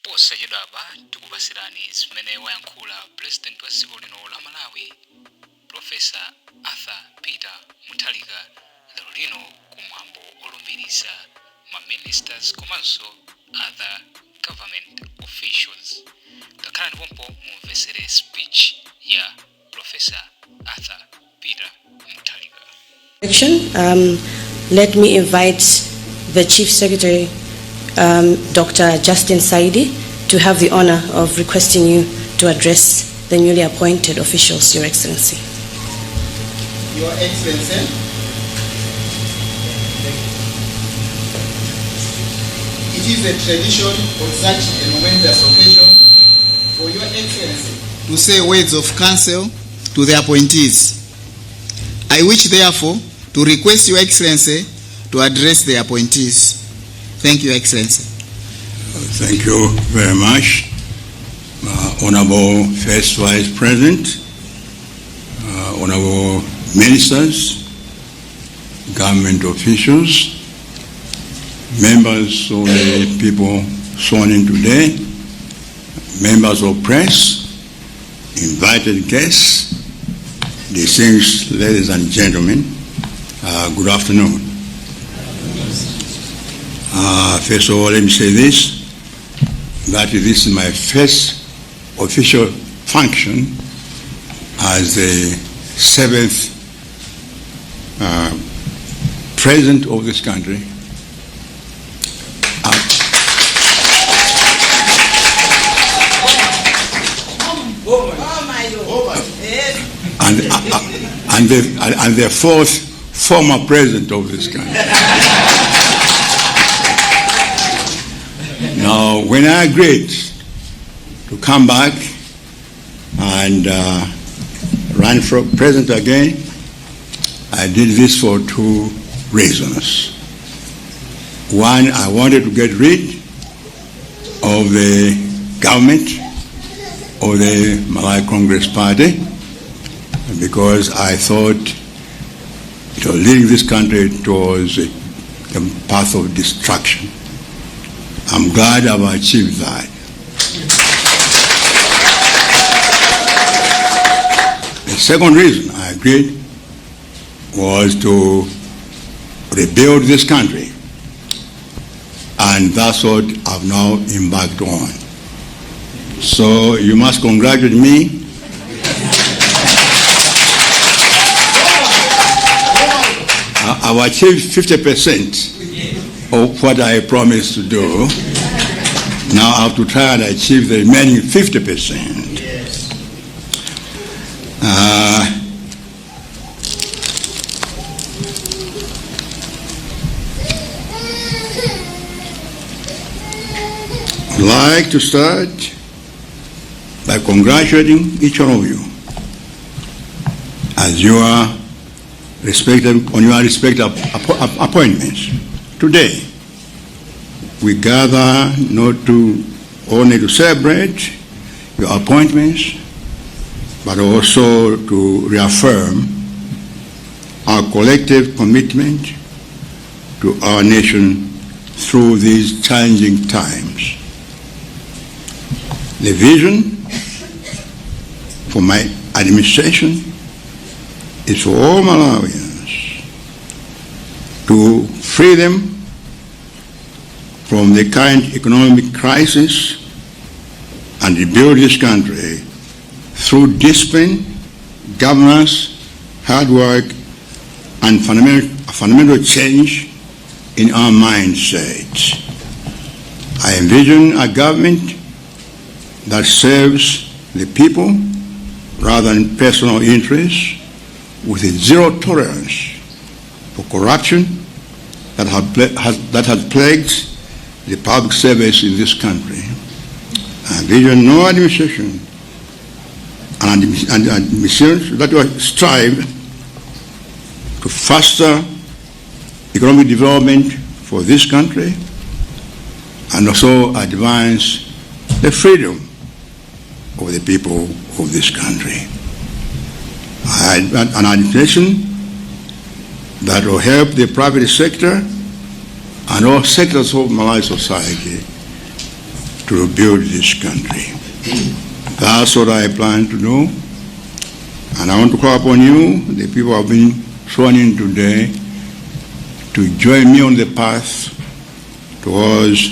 posachedwapa tikupasirani zimene Wayankhura President wa dziko lino la Malawi Profesa Arthur Peter Mutharika lero lino kumwambo Kulumbilisa ma ministers komanso other government officials. Takhala ndipompo mumvesere speech ya Professor Arthur Peter Mutharika. Let me invite the Chief Secretary, Dr. Justin Saidi, to have the honor of requesting you to address the newly appointed officials, Your Excellency. Your Excellency, it is a tradition on such a momentous occasion for Your Excellency to say words of counsel to the appointees. I wish, therefore, to request Your Excellency to address the appointees. Thank you, Your Excellency. Thank you very much, Honorable First Vice President, Honorable Ministers, government officials, members of the people sworn in today, members of press, invited guests, distinguished ladies and gentlemen, good afternoon. First of all, let me say this, that this is my first official function as the 7th President of this country. And the 4th former President of this country. Now, when I agreed to come back and run for president again, I did this for two reasons. One, I wanted to get rid of the government of the Malawi Congress Party because I thought it was leading this country towards a path of destruction. I'm glad I've achieved that. The second reason I agreed was to rebuild this country, and that's what I've now embarked on. So you must congratulate me. I've achieved 50% of what I promised to do. Now I have to try and achieve the remaining 50%. I'd like to start by congratulating each one of you as you are on your respective appointments. Today, we gather not only to celebrate your appointments, but also to reaffirm our collective commitment to our nation through these challenging times. The vision for my administration is for all Malawians to free them from the current economic crisis and rebuild this country through discipline, governance, hard work, and fundamental change in our mindset. I envision a government that serves the people rather than personal interests, with a zero tolerance for corruption that has plagued the public service in this country. I envision no administration and administrations that will strive to foster economic development for this country and also advance the freedom of the people of this country. An administration that will help the private sector and all sectors of Malawi society to rebuild this country. That's what I plan to do. And I want to call upon you, the people who have been sworn in today, to join me on the path towards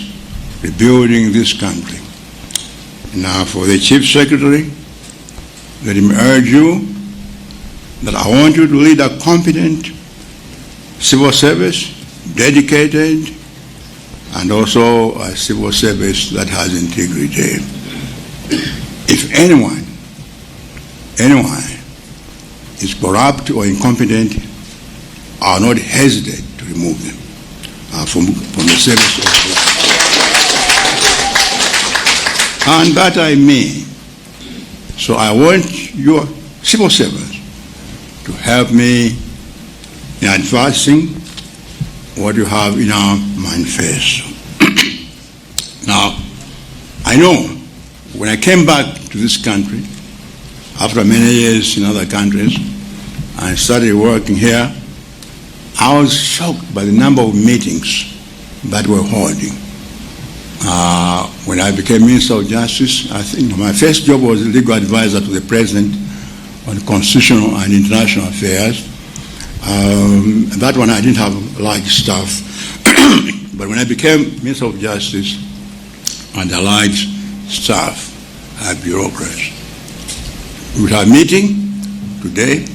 rebuilding this country. Now, for the Chief Secretary, let me urge you that I want you to lead a competent civil service, dedicated, and also a civil service that has integrity. If anyone is corrupt or incompetent, I will not hesitate to remove them from the service of the and that I mean. So I want your civil servants to help me in advancing what you have in our manifesto. Now, I know when I came back to this country, after many years in other countries, and started working here, I was shocked by the number of meetings that we're holding. When I became Minister of Justice, I think my first job was legal advisor to the President on constitutional and international affairs. That one I didn't have large staff. But when I became Minister of Justice, and a large staff, and bureaucrats. We would have a meeting today,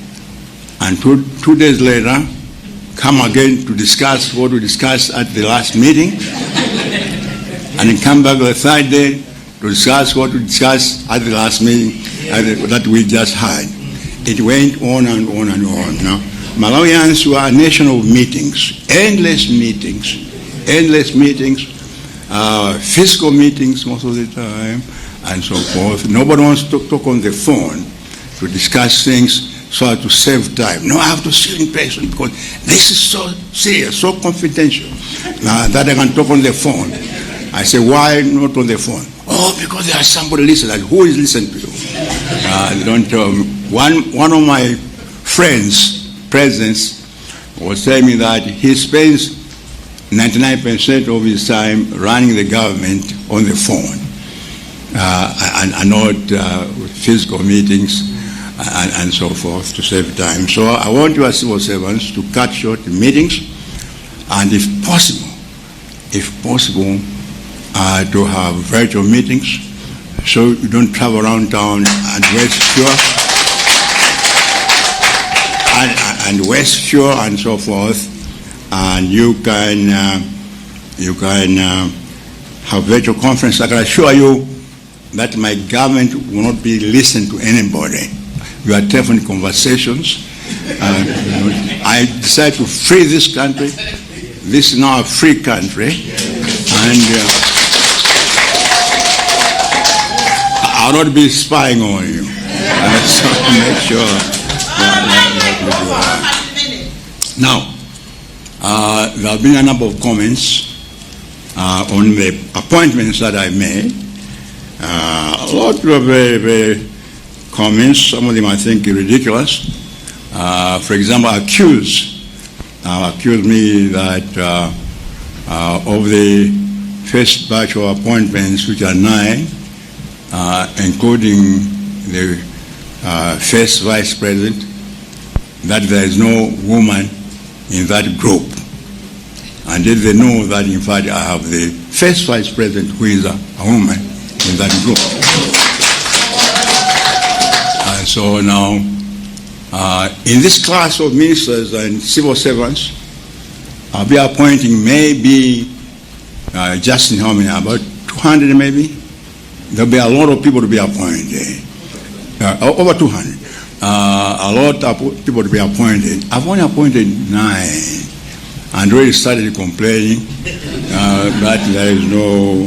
and two days later, come again to discuss what we discussed at the last meeting, and then come back the third day to discuss what we discussed at the last meeting that we just had. It went on and on and on. Now, Malawians were a nation of meetings, endless meetings, physical meetings most of the time, and so forth. Nobody wants to talk on the phone to discuss things so as to save time. No, I have to sit in person because this is so serious, so confidential, that I can talk on the phone. I say, why not on the phone? Oh, because there's somebody listening. Who is listening to you? They don't tell me. One of my friends, presidents, was telling me that he spends 99% of his time running the government on the phone, and not physical meetings and so forth to save time. So I want your civil servants to cut short the meetings, and if possible, to have virtual meetings, so you don't travel around town and waste fuel and so forth, and you can have virtual conference. I can assure you that my government will not be listening to anybody. We are telephone conversations. I decided to free this country. This is now a free country, and I'll not be spying on you. So make sure that we do that. Now, there have been a number of comments on the appointments that I made. A lot of very comments. Some of them I think are ridiculous. For example, accuse me that of the first batch of appointments, which are 9, including the first vice president, that there is no woman in that group. And did they know that, in fact, I have the first vice president who is a woman in that group. And so now, in this class of ministers and civil servants, I'll be appointing maybe, just in how many, about 200 maybe? There'll be a lot of people to be appointed, over 200. A lot of people to be appointed. I've only appointed 9. And already started complaining that there is no.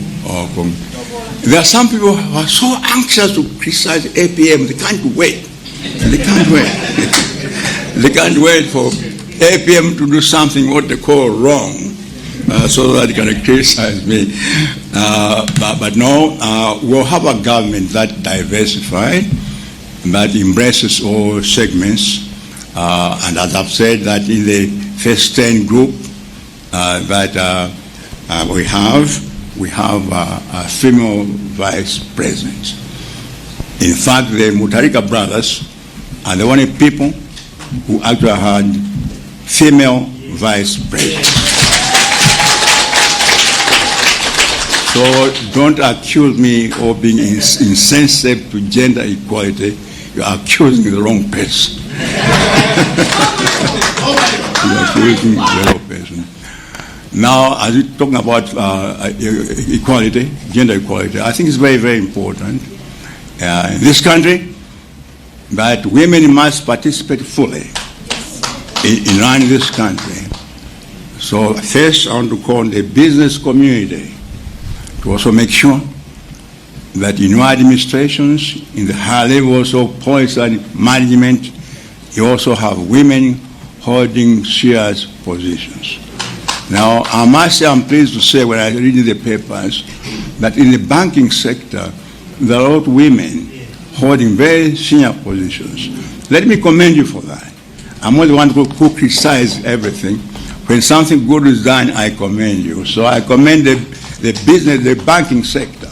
There are some people who are so anxious to criticize APM, they can't wait. They can't wait for APM to do something what they call wrong, so that they can criticize me. But no, we'll have a government that diversified, that embraces all segments, and as I've said, that in the first 10 group that we have, we have a female vice president. In fact, the Mutharika brothers are the only people who actually had female vice presidents. So don't accuse me of being insensitive to gender equality. You're accusing the wrong person. You're accusing the wrong person. Now, as we're talking about equality, gender equality, I think it's very, very important in this country that women must participate fully in running this country. So first, I want to call on the business community to also make sure that in your administrations, in the high levels of policy and management, you also have women holding serious positions. Now, I must say, I'm pleased to say when I read the papers that in the banking sector, there are a lot of women holding very senior positions. Let me commend you for that. I'm not the one who criticizes everything. When something good is done, I commend you. So I commend the business, the banking sector,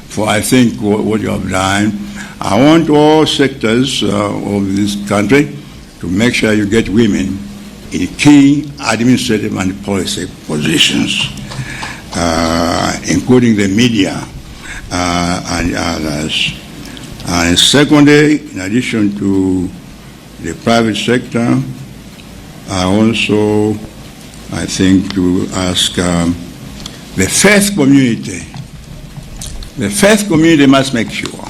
for I think what you have done. I want all sectors of this country to make sure you get women in key administrative and policy positions, including the media and others. And secondly, in addition to the private sector, I think to ask the faith community. The faith community must make sure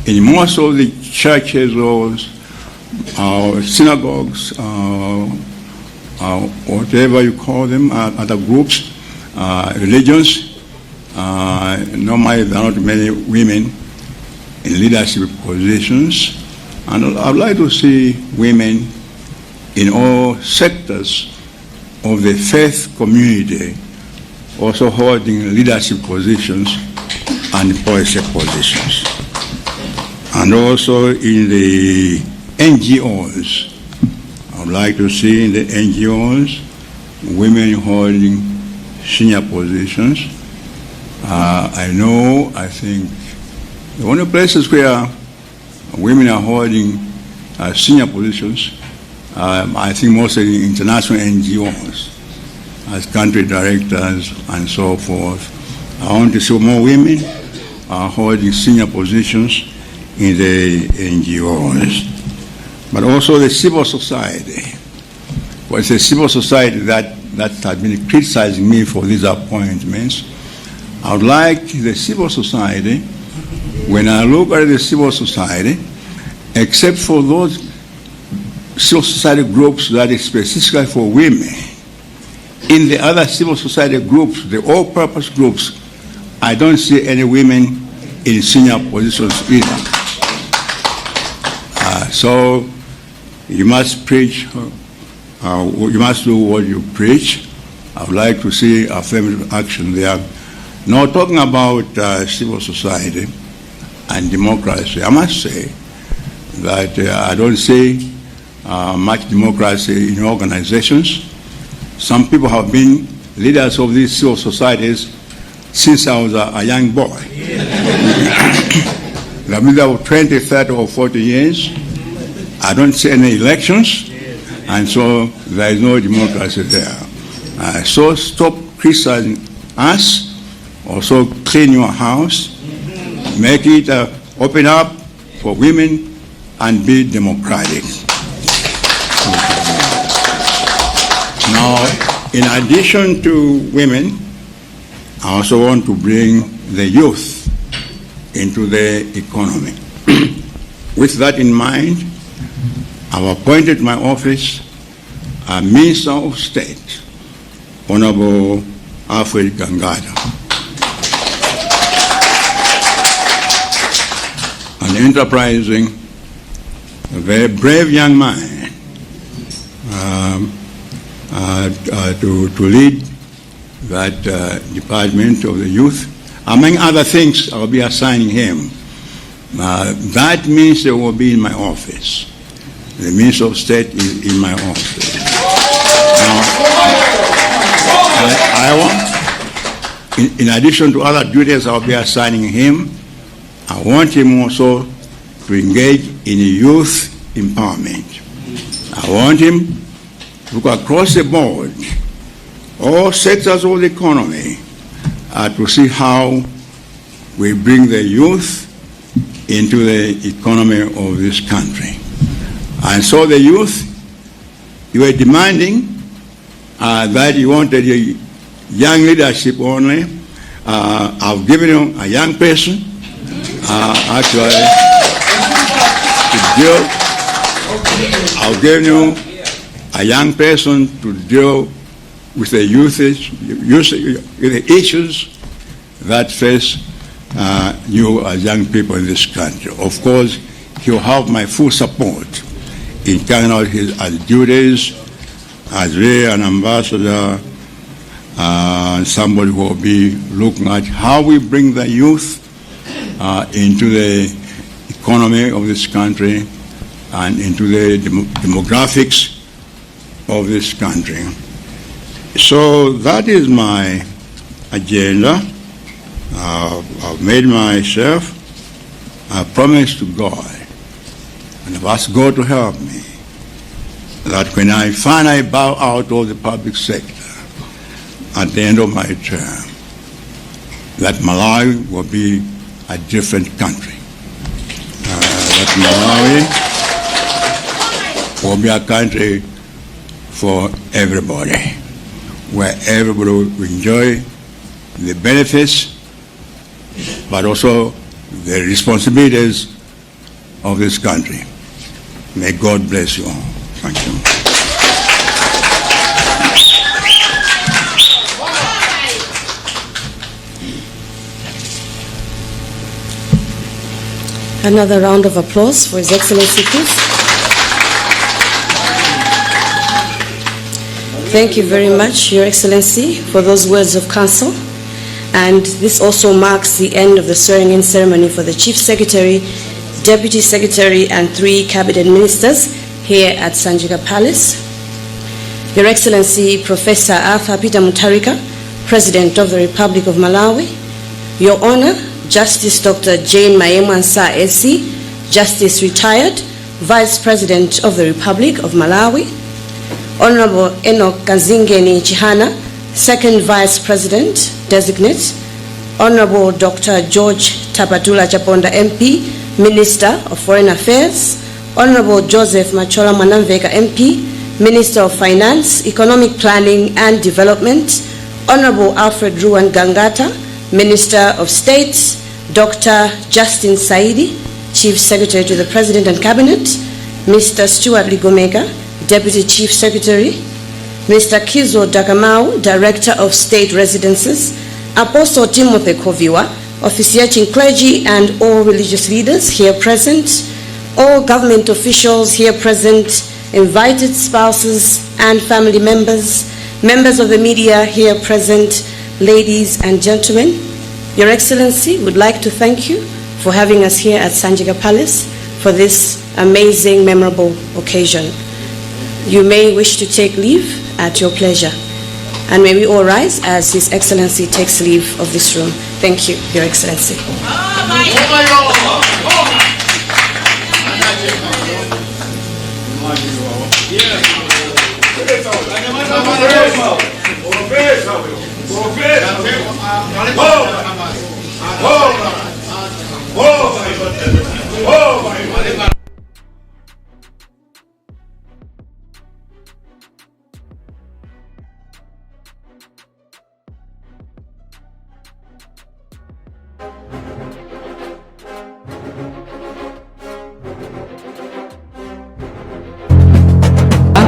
in most of the churches or synagogues, whatever you call them, other groups, religions, normally there are not many women in leadership positions. And I'd like to see women in all sectors of the faith community also holding leadership positions and policy positions. And also in the NGOs, I would like to see in the NGOs women holding senior positions. I think the only places where women are holding senior positions, I think mostly in international NGOs, as country directors and so forth. I want to see more women holding senior positions in the NGOs. But also the civil society. Well, it's the civil society that has been criticizing me for these appointments. I would like the civil society, when I look at the civil society, except for those civil society groups that is specifically for women, in the other civil society groups, the all-purpose groups, I don't see any women in senior positions either. So you must preach, you must do what you preach. I would like to see affirmative action there. Now, talking about civil society and democracy, I must say that I don't see much democracy in organizations. Some people have been leaders of these civil societies since I was a young boy. I've been there for 20, 30, or 40 years. I don't see any elections, and so there is no democracy there. So stop criticizing us. Also clean your house, make it open up for women, and be democratic. Now, in addition to women, I also want to bring the youth into the economy. With that in mind, I've appointed my office a Minister of State, Honorable Alfred Gangada, an enterprising, a very brave young man, to lead that department of the youth. Among other things, I'll be assigning him. That minister will be in my office. The Minister of State is in my office. Now, in addition to other duties I'll be assigning him, I want him also to engage in youth empowerment. I want him to look across the board, all sectors of the economy, to see how we bring the youth into the economy of this country. And so the youth, you were demanding that you wanted a young leadership only. I've given you a young person, actually, to deal. I've given you a young person to deal with the issues that face you as young people in this country. Of course, he'll have my full support in carrying out his duties as really an ambassador, somebody who will be looking at how we bring the youth into the economy of this country and into the demographics of this country. So that is my agenda. I've made myself a promise to God, and I've asked God to help me, that when I finally bow out of the public sector at the end of my term, that Malawi will be a different country. That Malawi will be a country for everybody, where everybody will enjoy the benefits, but also the responsibilities of this country. May God bless you all. Thank you. Another round of applause for His Excellency, please. Thank you very much, Your Excellency, for those words of counsel. And this also marks the end of the swearing-in ceremony for the Chief Secretary, Deputy Secretary, and 3 Cabinet Ministers here at Sanjika Palace. Your Excellency, Professor Arthur Peter Mutharika, President of the Republic of Malawi. Your Honor, Justice Dr. Jane Mayemwansa SC, Justice Retired, Vice President of the Republic of Malawi. Honorable Enoch Kazingeni Chihana, Second Vice President Designate. Honorable Dr. George Tapatula Chaponda MP, Minister of Foreign Affairs. Honorable Joseph Machola Mwanamveka MP, Minister of Finance, Economic Planning and Development. Honorable Alfred Ruan Gangata, Minister of State. Dr. Justin Saidi, Chief Secretary to the President and Cabinet. Mr. Stuart Ligomeka, Deputy Chief Secretary. Mr. Kizo Dakamau, Director of State Residences. Apostle Timothy Koviwa, officiating clergy and all religious leaders here present. All government officials here present, invited spouses and family members, members of the media here present, ladies and gentlemen. Your Excellency, would like to thank you for having us here at Sanjika Palace for this amazing, memorable occasion. You may wish to take leave at your pleasure. And may we all rise as His Excellency takes leave of this room. Thank you, Your Excellency.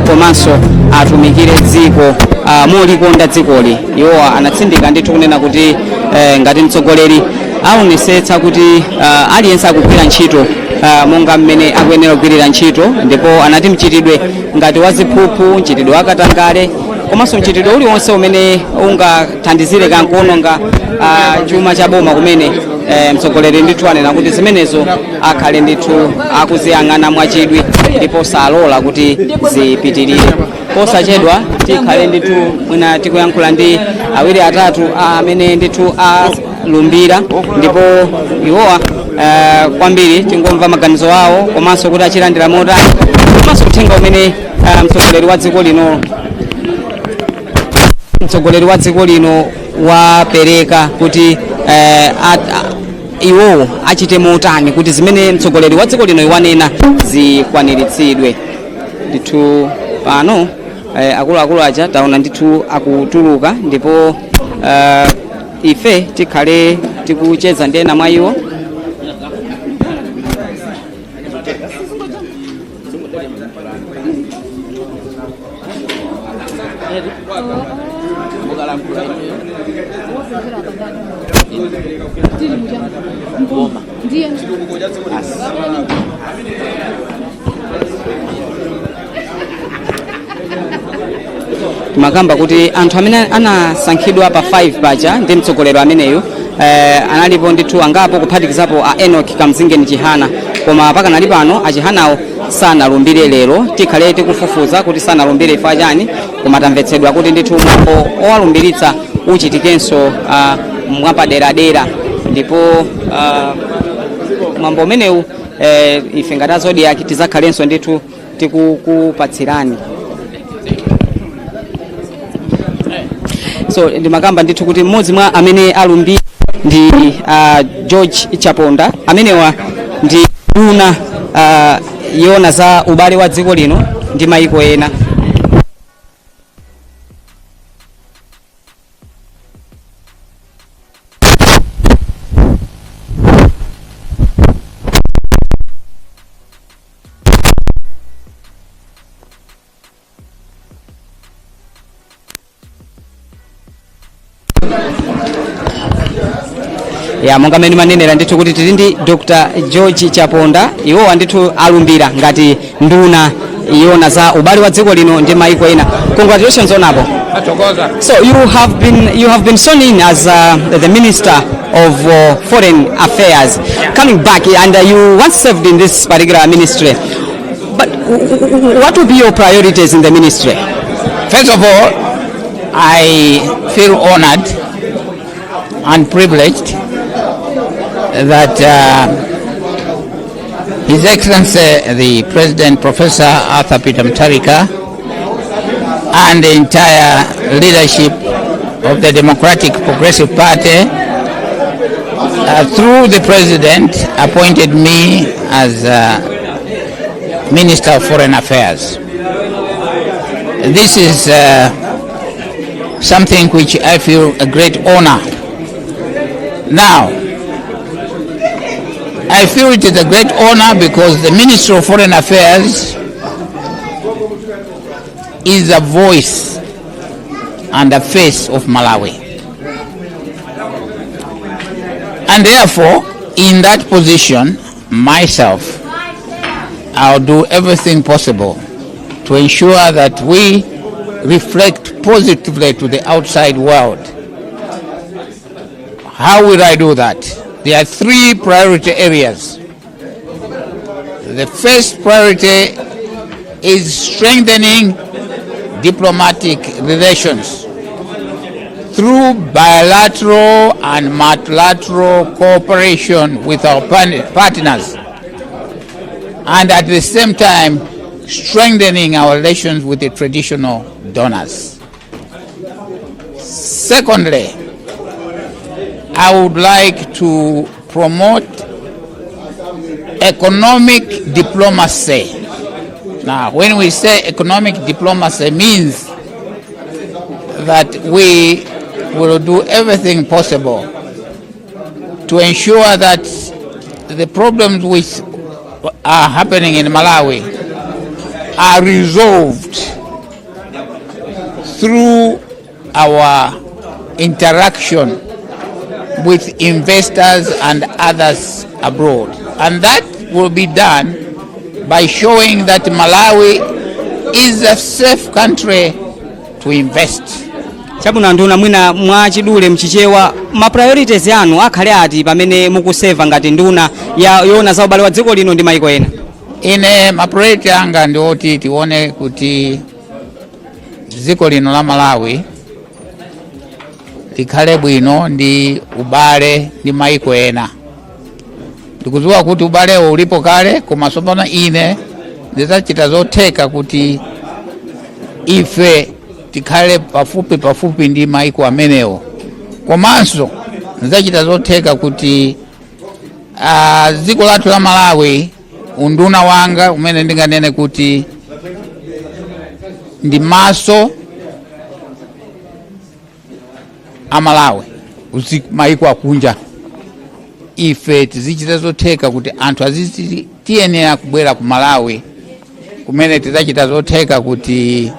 komanso atumikire dziko molikonda dzikoli. Iwo anatsindika ndithu kunena kuti ngati mtsogoleri aonesetsa kuti aliyense akugwira ntchito monga mmene akuyenera kugwirira ntchito, ndipo anati mchitidwe ngati waziphuphu, mchitidwe wakatangale, komanso mchitidwe uliwonse umene ungathandizire kankuononga chuma cha boma kumene mtsogoleri ndithu anena kuti zimenezo akhale ndithu akuziyang'ana mwachidwi ndipo salola kuti zipitirire. posachedwa tikhale ndithu mwina tikuyankhula ndi awiri atatu amene ndithu alumbira ndipo iwowa kwambiri tingomva maganizo awo komanso kuti achilandira motani komanso uthenga umene mtsogoleri wa dziko lino wapereka kuti iwowo achite motani kuti zimene mtsogoleri wa dziko lino iwanena zikwaniritsidwe. Ndithu pano akuluakulu aja taona ndithu akutuluka ndipo ife tikhale tikucheza ndi ena mwa iwo. Timakamba kuti anthu amene anasankhidwa pa 5 paja ndi mtsogoleri ameneyo analipo ndithu angapo kuphatikizapo a Enoch Kamzingeni Chihana, koma pakanali pano achihanawo sanalumbire lero. Tikhale tikufufuza kuti sanalumbire ifa chani, koma tamvetsedwa kuti ndithu mwambo owalumbiritsa uchitikenso mwapaderadera ndipo mwambo umenewu ife ngati azodiaki tizakhalenso ndithu tikukupatsirani. So ndimakamba ndithu kuti mmodzi mwa amene alumbira ndi George Chaponda amenewa ndi nduna yona za ubale wa dziko lino ndi maiko ena. Ya monga mene manenera ndithu kuti tili ndi Dr. George Chaponda, iwowa ndithu alumbira ngati nduna yona za ubale wa dziko lino ndi maiko ena. Congratulations on abo. So you have been sworn in as the Minister of Foreign Affairs, coming back, and you once served in this particular ministry. But what will be your priorities in the ministry? First of all, I feel honored and privileged that His Excellency the President Professor Arthur Peter Mutharika and the entire leadership of the Democratic Progressive Party through the President appointed me as Minister of Foreign Affairs. This is something which I feel a great honor. Now, I feel it is a great honor because the Minister of Foreign Affairs is a voice and a face of Malawi. And therefore, in that position, myself, I'll do everything possible to ensure that we reflect positively to the outside world. How will I do that? There are 3 priority areas. The first priority is strengthening diplomatic relations through bilateral and multilateral cooperation with our partners, and at the same time strengthening our relations with the traditional donors. Secondly, I would like to promote economic diplomacy. Now, when we say economic diplomacy, means that we will do everything possible to ensure that the problems which are happening in Malawi are resolved through our interaction with investors and others abroad. And that will be done by showing that Malawi is a safe country to invest. Chabuna nduna mwina mwa chidule mchichewa ma priorities yanu akhale ati pamene mukuseva ngati nduna yona za ubale wa dziko lino ndi maiko ena. Ine ma priority anga ndioti tione kuti dziko lino la Malawi likhale bwino ndi ubale ndi maiko ena. Ndikudziwa kuti ubalewo ulipo kale, koma tsopano ine ndidzachita zotheka kuti ife tikhale pafupi ndi maiko amenewo. Komanso ndidzachita zotheka kuti dziko lathu la Malawi, unduna wanga umene ndinganene kuti ndi maso a Malawi maiko akunja, ife tizichita zotheka kuti anthu tiyenera kubwera ku Malawi kumene tidzachita zotheka kuti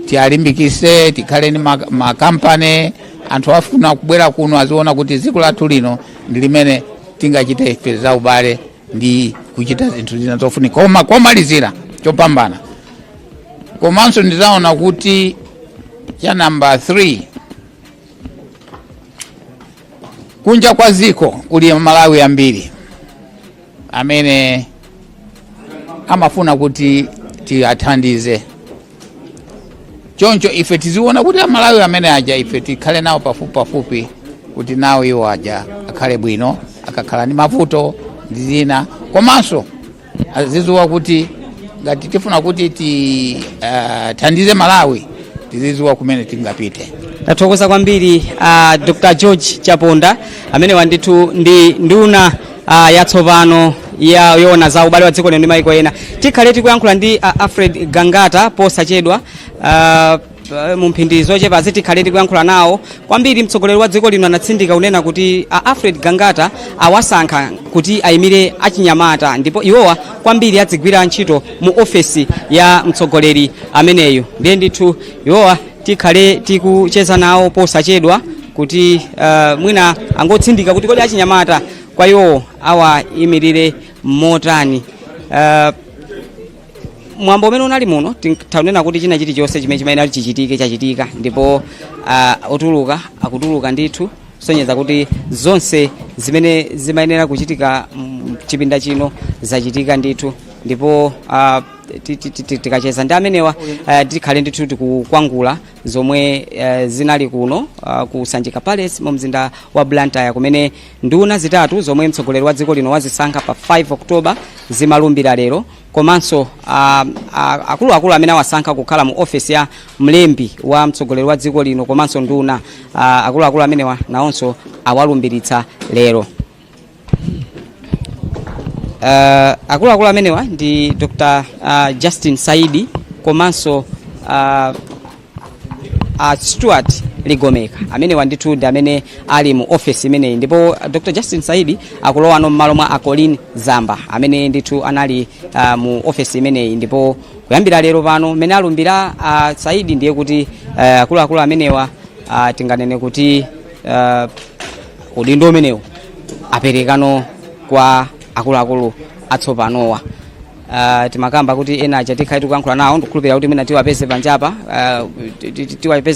tialimbikise, tikhale ni makampani, anthu afuna kubwera kuno aziona kuti dziko lathu lino ndi limene tingachite ife za ubale ndi kuchita zinthu zina zofunika. Koma komalizira chopambana, komanso ndizaona kuti cha number 3, kunja kwa ziko kuli Malawi ambiri amene amafuna kuti tiathandize. Choncho ife tiziona kuti Malawi amene aja ife tikhale nawo pafupi kuti nawo iwo aja akhale bwino, akakhala ni mavuto ndi zina. Komanso aziziwa kuti ngati tifuna kuti tithandize Malawi, tiziziwa kumene tingapite. Tathokoza kwambiri Dr. George Chaponda amene wandithu ndi nduna yatsopano yoona za ubale wa dziko lino ndi maiko ena. Tikhale tikuyankhula ndi Alfred Gangata posachedwa mu mphindi zochepa tikhale tikuyankhula nawo. Kwambiri mtsogoleri wa dziko lino anatsindika kunena kuti Alfred Gangata awasankha kuti ayimire achinyamata, ndipo iwowa kwambiri adzigwira ntchito mu ofesi ya mtsogoleri ameneyo. Ndiye ndithu iwowa tikhale tikucheza nawo posachedwa kuti mwina angotsindika kuti kodi achinyamata kwa iwo awayimirire motani. Mwambo umene unali muno tinena kuti china chilichonse chimene chimayenera chichitike chachitika, ndipo otuluka akutuluka ndithu kusonyeza kuti zonse zimene zimayenera kuchitika chipinda chino zachitika ndithu. Ndipo tikacheza ndi amenewa tikhale ndithu tikukwangula zomwe zinali kuno kusanjika Palace mu mzinda wa Blantyre, kumene nduna zitatu zomwe mtsogoleri wa dziko lino wazisankha pa 5 October zimalumbira lero. Komanso akuluakulu amene awasankha kukhala mu ofesi ya mlembi wa mtsogoleri wa dziko lino komanso nduna akuluakulu amenewa nawonso awalumbiritsa lero. Akuluakulu amenewa ndi Dr. Justin Saidi komanso Stuart Ligomeka amenewa ndithu ndi amene ali mu office imeneyi, ndipo Dr. Justin Saidi akulowa no mmalo mwa Colin Zamba amene ndithu anali mu office imeneyi. Ndipo kuyambira lero pano mene alumbira Saidi ndiye kuti akuluakulu amenewa tinganene kuti udindo umenewu aperekano kwa akuluakulu atsopanowa. Timakamba kuti ena aja tikhale tikuyankhula nawo, ndikukhulupirira kuti mwina tiwapeze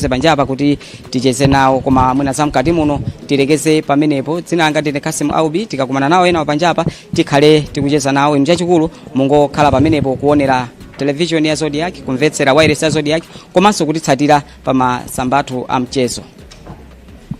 panjapa kuti ticheze nawo, koma mwina zamkati muno tilekeze pamenepo. Dzina langa ndine Kasim Aubi, tikakumana nawo ena panjapa tikhale tikucheza nawo. Inu chachikulu mungokhala pamenepo kuonera television ya Zodiac, kumvetsera wireless ya Zodiac, komanso kutitsatira pa masamba athu a mchezo.